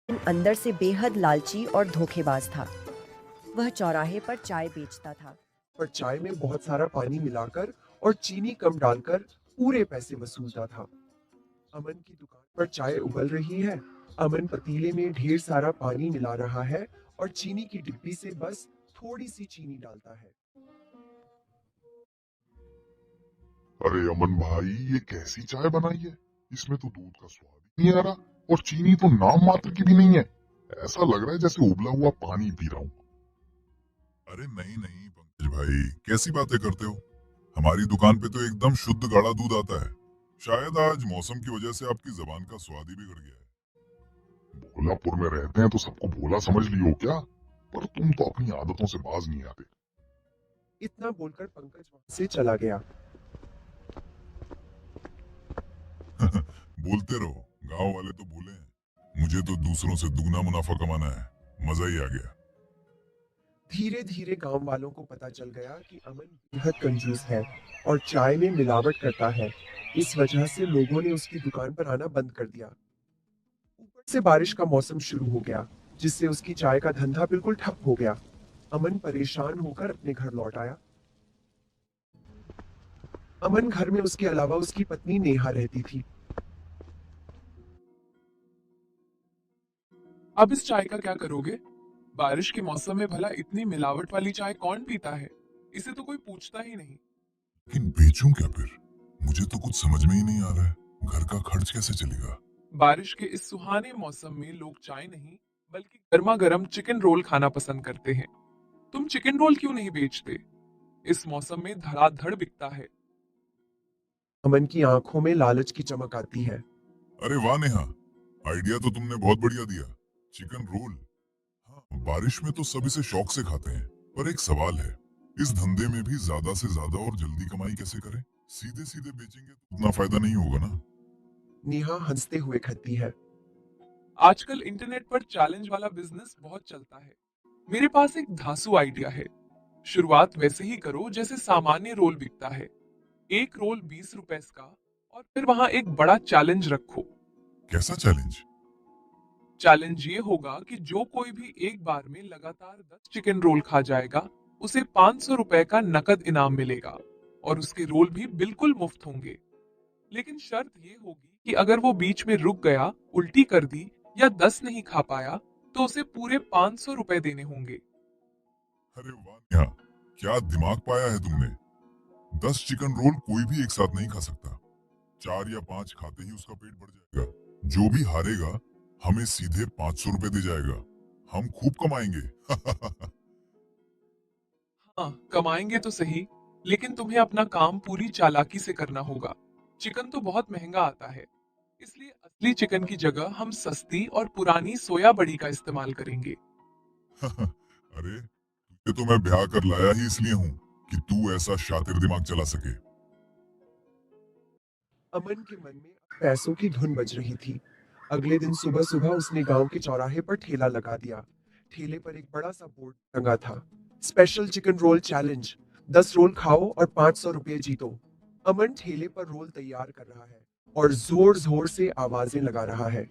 अंदर से बेहद लालची और धोखेबाज था। वह चौराहे पर चाय बेचता था। पर चाय में बहुत सारा पानी मिलाकर और चीनी कम डालकर पूरे पैसे वसूलता था। अमन की दुकान पर चाय उबल रही है। अमन पतीले में ढेर सारा पानी मिला रहा है और चीनी की डिब्बी से बस थोड़ी सी चीनी डालता है। अरे अमन भाई, ये कैसी चाय बनाई है? इसमें तो दूध का स्वाद ही नहीं आ रहा और चीनी तो नाम मात्र की भी नहीं है। ऐसा लग रहा है जैसे उबला हुआ पानी पी रहा हूँ। अरे नहीं नहीं पंकज भाई, कैसी बातें करते हो? हमारी दुकान पे तो एकदम शुद्ध गाढ़ा दूध आता है। शायद आज मौसम की वजह से आपकी जबान का स्वाद ही बिगड़ गया है। भोलापुर में रहते हैं तो सबको भोला समझ लियो क्या? पर तुम तो अपनी आदतों से बाज नहीं आते। इतना बोलकर पंकज वहां से चला गया। बोलते रहो, गांव वाले तो बोले हैं। मुझे तो दूसरों से दुगना मुनाफा कमाना है। मजा ही आ गया। धीरे धीरे गांव वालों को पता चल गया कि अमन बेहद कंजूस है और चाय में मिलावट करता है। इस वजह से लोगों ने उसकी दुकान पर आना बंद कर दिया। ऊपर से बारिश का मौसम शुरू हो गया, जिससे उसकी चाय का धंधा बिल्कुल ठप हो गया। अमन परेशान होकर अपने घर लौट आया। अमन घर में उसके अलावा उसकी पत्नी नेहा रहती थी। अब इस चाय का क्या करोगे? बारिश के मौसम में भला इतनी मिलावट वाली चाय कौन पीता है? इसे तो कोई पूछता ही नहीं। लेकिन बेचूं क्या फिर? मुझे तो कुछ समझ में ही नहीं आ रहा है। घर का खर्च कैसे चलेगा? बारिश के इस सुहाने मौसम में लोग चाय नहीं बल्कि गर्मा गर्म चिकन रोल खाना पसंद करते हैं। तुम चिकन रोल क्यों नहीं बेचते? इस मौसम में धड़ाधड़ बिकता है। अमन की आंखों में लालच की चमक आती है। अरे वाह नेहा, आइडिया तो तुमने बहुत बढ़िया दिया। Chicken roll. हाँ, बारिश में तो सब इसे शौक से खाते हैं। पर एक सवाल है, इस धंधे में भी ज्यादा से ज्यादा और जल्दी कमाई कैसे करें? सीधे सीधे बेचेंगे तो उतना फायदा नहीं होगा ना। नेहा हंसते हुए कहती है। आजकल इंटरनेट पर चैलेंज वाला बिजनेस बहुत चलता है। मेरे पास एक धांसू आइडिया है। शुरुआत वैसे ही करो जैसे सामान्य रोल बिकता है। एक रोल 20 रुपए का, और फिर वहां एक बड़ा चैलेंज रखो। कैसा चैलेंज? चैलेंज ये होगा कि जो कोई भी एक बार में लगातार 10 चिकन रोल खा जाएगा, उसे 500 रुपए का नकद इनाम मिलेगा और उसके रोल भी बिल्कुल मुफ्त होंगे। लेकिन शर्त ये होगी कि अगर वो बीच में रुक गया, उल्टी कर दी या 10 नहीं खा पाया, तो उसे पूरे 500 रुपए देने होंगे। अरे वाह नेहा, क्या दिमाग पाया है तुमने। 10 चिकन रोल कोई भी एक साथ नहीं खा सकता। 4 या 5 खाते ही उसका पेट भर जाएगा। जो भी हारेगा हमें सीधे 500 रुपए दे जाएगा। हम खूब कमाएंगे। हाँ, कमाएंगे तो सही, लेकिन तुम्हें अपना काम पूरी चालाकी से करना होगा। चिकन तो बहुत महंगा आता है, इसलिए असली चिकन की जगह हम सस्ती और पुरानी सोया बड़ी का इस्तेमाल करेंगे। अरे, तुझे तो मैं ब्याह कर लाया ही इसलिए हूँ कि तू ऐसा शातिर दिमाग चला सके। अमन के मन में पैसों की धुन बज रही थी। अगले दिन सुबह सुबह उसने गांव के चौराहे पर ठेला लगा दिया। ठेले पर एक बड़ा सा बोर्ड टंगा था। Special chicken roll challenge, 10 roll खाओ और 500 रुपये जीतो। अमन ठेले पर रोल तैयार कर रहा है और जोर जोर से आवाजें लगा रहा है।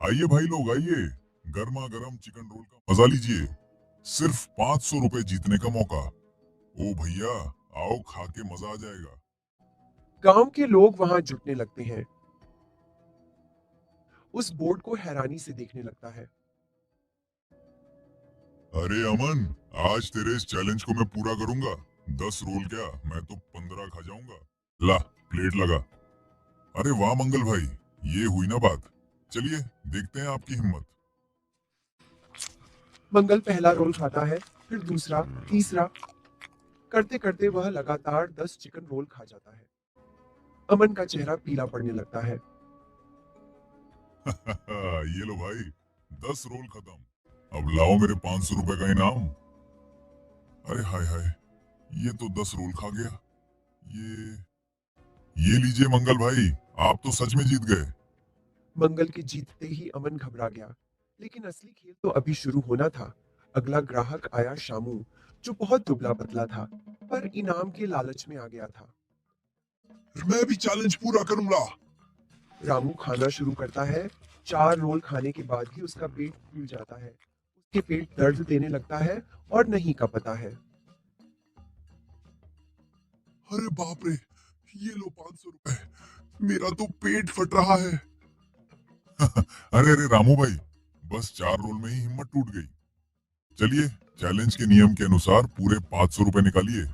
आइए भाई लोग आइए, गर्मा गर्म चिकन रोल का मजा लीजिए। सिर्फ 500 रुपए जीतने का मौका। ओ भैया, आओ खा के मजा आ जाएगा। गांव के लोग वहां जुटने लगते हैं। उस बोर्ड को हैरानी से देखने लगता है। अरे अमन, आज तेरे इस चैलेंज को मैं पूरा करूंगा। 10 रोल क्या, मैं तो 15 खा जाऊंगा। ला, प्लेट लगा। अरे वाह मंगल भाई, ये हुई ना बात। चलिए देखते हैं आपकी हिम्मत। मंगल पहला रोल खाता है, फिर दूसरा, तीसरा। करते करते वह लगातार 10 चिकन रोल खा जाता है। अमन का चेहरा पीला पड़ने लगता है। ये लो भाई, 10 रोल खत्म। अब लाओ मेरे 500 रुपए का इनाम। अरे हाय हाय, ये तो 10 रोल खा गया। ये ये लीजिए मंगल भाई, आप तो सच में जीत गए। मंगल के जीतते ही अमन घबरा गया, लेकिन असली खेल तो अभी शुरू होना था। अगला ग्राहक आया शामू, जो बहुत दुबला पतला था, पर इनाम के लालच में आ गया था। मैं भी चैलेंज पूरा करूंगा। रामू खाना शुरू करता है। 4 रोल खाने के बाद ही उसका पेट फूल जाता है। उसके पेट दर्द देने लगता है और नहीं का पता है। अरे बाप रे, ये लो 500 रुपए, मेरा तो पेट फट रहा है। अरे अरे रामू भाई, बस 4 रोल में ही हिम्मत टूट गई। चलिए, चैलेंज के नियम के अनुसार पूरे 500 रुपए निकालिए।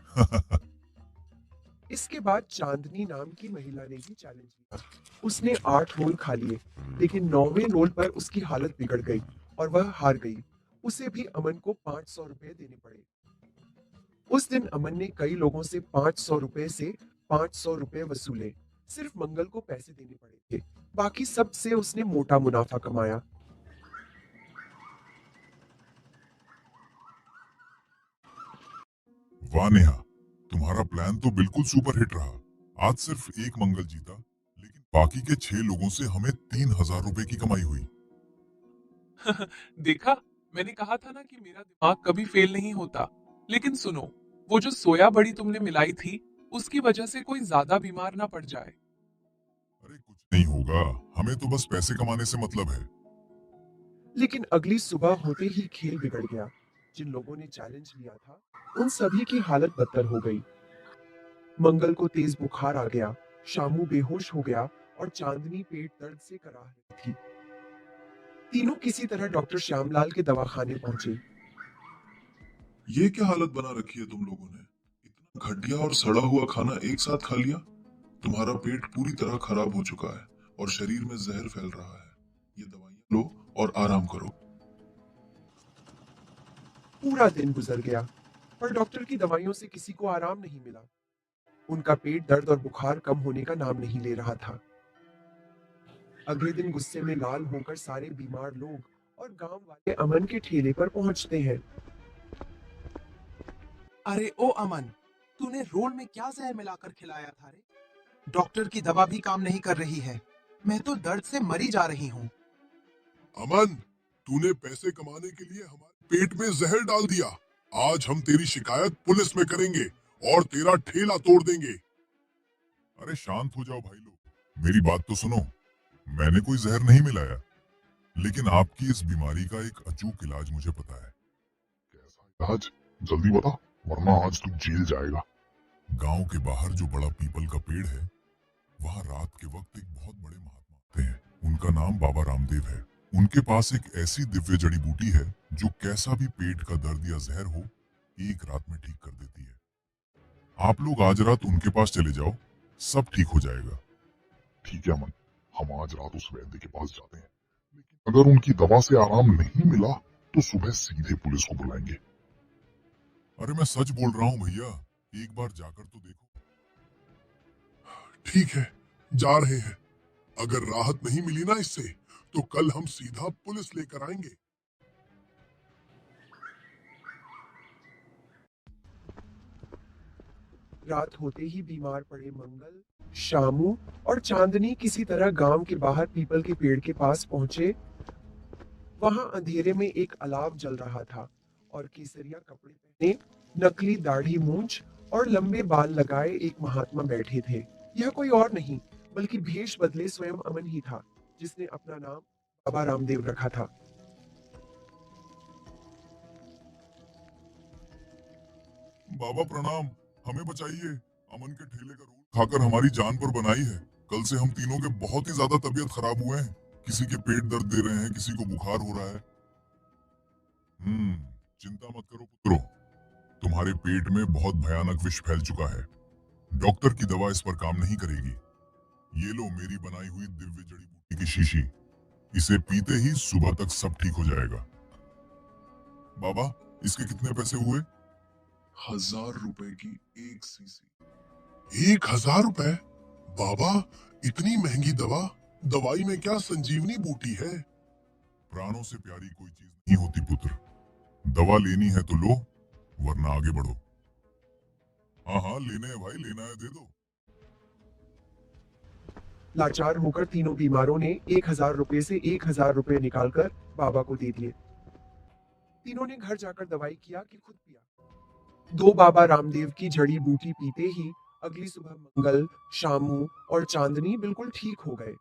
इसके बाद चांदनी नाम की महिला ने भी चैलेंज लिया। उसने 8 रोल खा लिए, लेकिन 9वें रोल पर उसकी हालत बिगड़ गई और वह हार गई। उसे भी अमन को 500 रुपए देने पड़े। उस दिन अमन ने कई लोगों से 500 रुपए से 500 रुपए वसूले। सिर्फ मंगल को पैसे देने पड़े थे। बाकी सब से उसने मोटा मुनाफा कमाया। वाह नेहा, तुम्हारा प्लान तो बिल्कुल सुपर हिट रहा। आज सिर्फ एक मंगल जीता, लेकिन बाकी के 6 लोगों से हमें 3000 रुपए की कमाई हुई। देखा, मैंने कहा था ना कि मेरा दिमाग कभी फेल नहीं होता। लेकिन सुनो, वो जो सोया बड़ी तुमने मिलाई थी, उसकी वजह से कोई ज्यादा बीमार ना पड़ जाए। अरे कुछ नहीं होगा, हमें तो बस पैसे कमाने से मतलब है। लेकिन अगली सुबह होते ही खेल बिगड़ गया। जिन लोगों ने चैलेंज लिया था, उन सभी की हालत बदतर हो गई। मंगल को तेज बुखार आ गया, शामू बेहोश हो गया और चांदनी पेट दर्द से कराह रही थी। तीनों किसी तरह डॉक्टर श्यामलाल के दवाखाने पहुंचे। ये क्या हालत बना रखी है तुम लोगों ने? इतना घटिया और सड़ा हुआ खाना एक साथ खा लिया। तुम्हारा पेट पूरी तरह खराब हो चुका है और शरीर में जहर फैल रहा है। ये दवाइयां लो और आराम करो। पूरा दिन गुजर गया, पर डॉक्टर की दवाइयों से किसी को आराम नहीं मिला। उनका पेट दर्द और बुखार कम होने का नाम नहीं ले रहा था। अगले दिन गुस्से में लाल होकर सारे बीमार लोग और गांव वाले अमन के ठेले पर पहुंचते हैं। अरे ओ अमन, तूने रोल में क्या जहर मिलाकर खिलाया था रे? डॉक्टर की दवा भी काम नहीं कर रही है। मैं तो दर्द से मरी जा रही हूँ। अमन, तूने पैसे कमाने के लिए हमारे पेट में जहर डाल दिया। आज हम तेरी शिकायत पुलिस में करेंगे और तेरा ठेला तोड़ देंगे। अरे शांत हो जाओ भाई लोग, मेरी बात तो सुनो। मैंने कोई जहर नहीं मिलाया, लेकिन आपकी इस बीमारी का एक अचूक इलाज मुझे पता है। कैसा इलाज? जल्दी बता, वरना आज तू जेल जाएगा। गांव के बाहर जो बड़ा पीपल का पेड़ है, वहां रात के वक्त एक बहुत बड़े महात्मा आते हैं। उनका नाम बाबा रामदेव है। उनके पास एक ऐसी दिव्य जड़ी बूटी है जो कैसा भी पेट का दर्द या जहर हो, एक रात में ठीक कर देती है। आप लोग आज रात उनके पास चले जाओ, सब ठीक हो जाएगा। ठीक है अमन, हम आज रात उस वैद्य के पास जाते हैं, लेकिन अगर उनकी दवा से आराम नहीं मिला तो सुबह सीधे पुलिस को बुलाएंगे। अरे मैं सच बोल रहा हूँ भैया, एक बार जाकर तो देखो। ठीक है, जा रहे हैं। अगर राहत नहीं मिली ना इससे, तो कल हम सीधा पुलिस लेकर आएंगे। रात होते ही बीमार पड़े मंगल, शामू और चांदनी किसी तरह गांव के बाहर पीपल के पेड़ के पास पहुंचे। वहां अंधेरे में एक अलाव जल रहा था और केसरिया कपड़े पहने, नकली दाढ़ी मूंछ और लंबे बाल लगाए एक महात्मा बैठे थे। यह कोई और नहीं बल्कि भेष बदले स्वयं अमन ही था, जिसने अपना नाम बाबा रामदेव रखा था। बाबा प्रणाम, हमें बचाइए। अमन के ठेले का रोल खाकर हमारी जान पर बनाई है। कल से हम तीनों के बहुत ही ज्यादा तबीयत खराब हुए हैं। किसी के पेट दर्द दे रहे हैं, किसी को बुखार हो रहा है। चिंता मत करो पुत्रों, तुम्हारे पेट में बहुत भयानक विष फैल चुका है। डॉक्टर की दवा इस पर काम नहीं करेगी। ये लो मेरी बनाई हुई दिव्य जड़ी बूटी की शीशी, इसे पीते ही सुबह तक सब ठीक हो जाएगा। बाबा, इसके कितने पैसे हुए? 1000 रुपए की एक शीशी। 1000 रुपए? बाबा, इतनी महंगी दवा? दवाई में क्या संजीवनी बूटी है? प्राणों से प्यारी कोई चीज नहीं होती पुत्र। दवा लेनी है तो लो, वरना आगे बढ़ो। हाँ हाँ, लेने हैं भाई, लेना है दे दो। लाचार होकर तीनों बीमारों ने 1000 रुपए से 1000 रुपए निकालकर बाबा को दे दिए। तीनों ने घर जाकर दवाई किया कि खुद पिया। 2 बाबा रामदेव की जड़ी बूटी पीते ही अगली सुबह मंगल, शामू और चांदनी बिल्कुल ठीक हो गए।